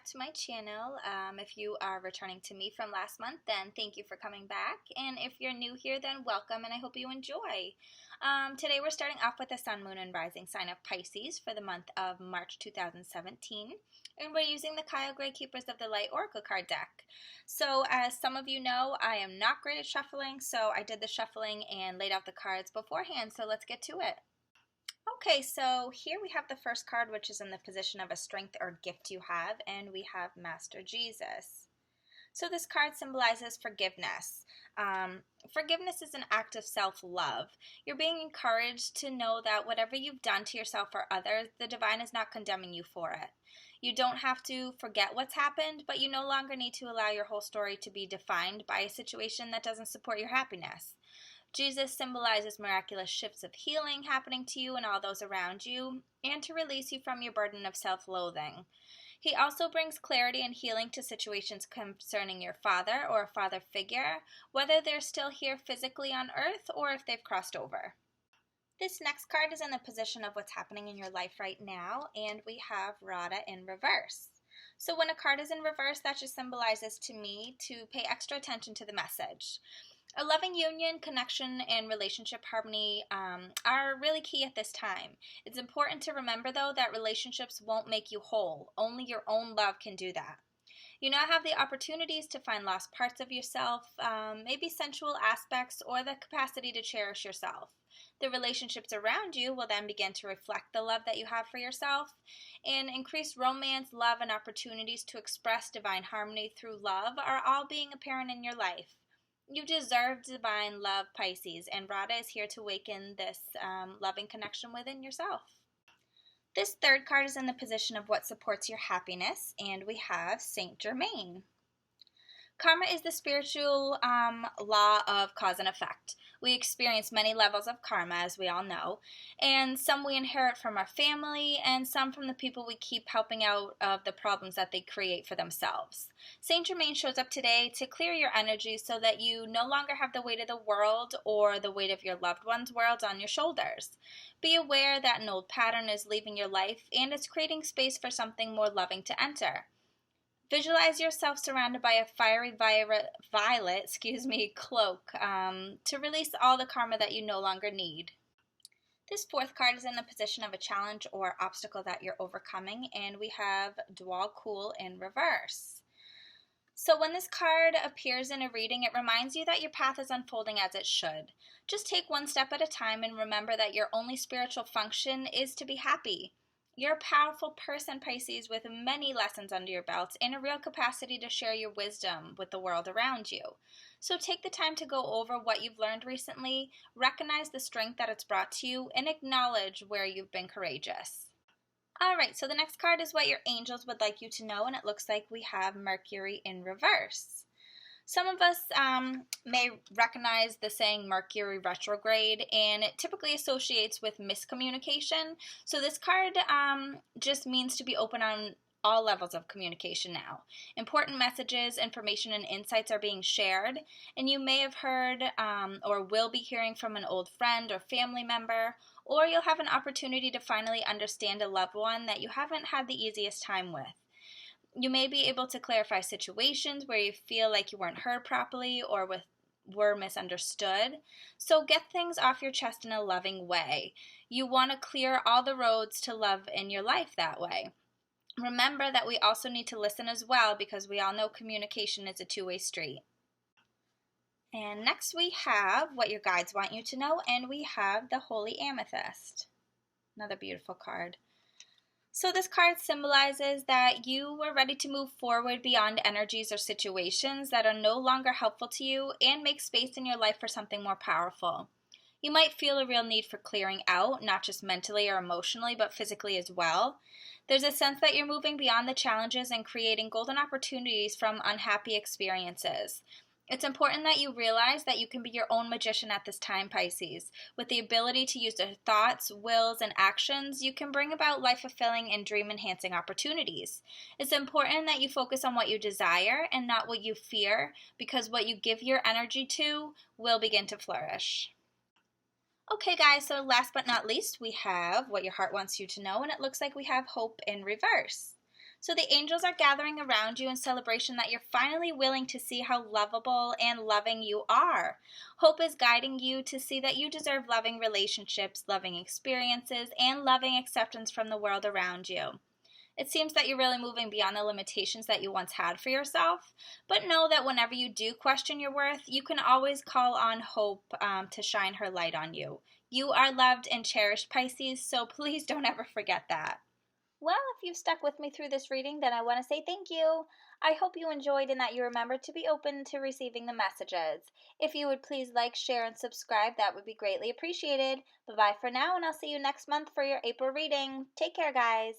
back to my channel. If you are returning to me from last month, then thank you for coming back. And if you're new here, then welcome, and I hope you enjoy. Today we're starting off with the Sun, Moon, and Rising sign of Pisces for the month of March 2017. And we're using the Kyle Gray Keepers of the Light Oracle card deck. So as some of you know, I am not great at shuffling, so I did the shuffling and laid out the cards beforehand, so let's get to it. Okay, so here we have the first card, which is in the position of a strength or gift you have, and we have Master Jesus. So this card symbolizes forgiveness. Forgiveness is an act of self-love. You're being encouraged to know that whatever you've done to yourself or others, the divine is not condemning you for it. You don't have to forget what's happened, but you no longer need to allow your whole story to be defined by a situation that doesn't support your happiness. Jesus symbolizes miraculous shifts of healing happening to you and all those around you, and to release you from your burden of self-loathing. He also brings clarity and healing to situations concerning your father or a father figure, whether they're still here physically on earth or if they've crossed over. This next card is in the position of what's happening in your life right now, and we have Radha in reverse. So when a card is in reverse, that just symbolizes to me to pay extra attention to the message. A loving union, connection, and relationship harmony are really key at this time. It's important to remember, though, that relationships won't make you whole. Only your own love can do that. You now have the opportunities to find lost parts of yourself, maybe sensual aspects, or the capacity to cherish yourself. The relationships around you will then begin to reflect the love that you have for yourself, and increased romance, love, and opportunities to express divine harmony through love are all being apparent in your life. You deserve divine love, Pisces, and Radha is here to awaken this loving connection within yourself. This third card is in the position of what supports your happiness, and we have Saint Germain. Karma is the spiritual law of cause and effect. We experience many levels of karma, as we all know, and some we inherit from our family and some from the people we keep helping out of the problems that they create for themselves. Saint Germain shows up today to clear your energy so that you no longer have the weight of the world or the weight of your loved one's world on your shoulders. Be aware that an old pattern is leaving your life and it's creating space for something more loving to enter. Visualize yourself surrounded by a fiery violet cloak to release all the karma that you no longer need. This fourth card is in the position of a challenge or obstacle that you're overcoming, and we have Dwal Kul in reverse. So when this card appears in a reading, it reminds you that your path is unfolding as it should. Just take one step at a time and remember that your only spiritual function is to be happy. You're a powerful person, Pisces, with many lessons under your belt and a real capacity to share your wisdom with the world around you. So take the time to go over what you've learned recently, recognize the strength that it's brought to you, and acknowledge where you've been courageous. Alright, so the next card is what your angels would like you to know, and it looks like we have Mercury in reverse. Some of us may recognize the saying Mercury retrograde, and it typically associates with miscommunication. So this card just means to be open on all levels of communication now. Important messages, information, and insights are being shared, and you may have heard or will be hearing from an old friend or family member, or you'll have an opportunity to finally understand a loved one that you haven't had the easiest time with. You may be able to clarify situations where you feel like you weren't heard properly or were misunderstood. So get things off your chest in a loving way. You want to clear all the roads to love in your life that way. Remember that we also need to listen as well, because we all know communication is a two-way street. And next we have what your guides want you to know, and we have the Holy Amethyst. Another beautiful card. So this card symbolizes that you are ready to move forward beyond energies or situations that are no longer helpful to you and make space in your life for something more powerful. You might feel a real need for clearing out, not just mentally or emotionally, but physically as well. There's a sense that you're moving beyond the challenges and creating golden opportunities from unhappy experiences. It's important that you realize that you can be your own magician at this time, Pisces. With the ability to use your thoughts, wills, and actions, you can bring about life-fulfilling and dream-enhancing opportunities. It's important that you focus on what you desire and not what you fear, because what you give your energy to will begin to flourish. Okay guys, so last but not least, we have what your heart wants you to know, and it looks like we have Hope in reverse. So the angels are gathering around you in celebration that you're finally willing to see how lovable and loving you are. Hope is guiding you to see that you deserve loving relationships, loving experiences, and loving acceptance from the world around you. It seems that you're really moving beyond the limitations that you once had for yourself. But know that whenever you do question your worth, you can always call on Hope to shine her light on you. You are loved and cherished, Pisces, so please don't ever forget that. Well, if you've stuck with me through this reading, then I want to say thank you. I hope you enjoyed and that you remembered to be open to receiving the messages. If you would please like, share, and subscribe, that would be greatly appreciated. Bye-bye for now, and I'll see you next month for your April reading. Take care, guys.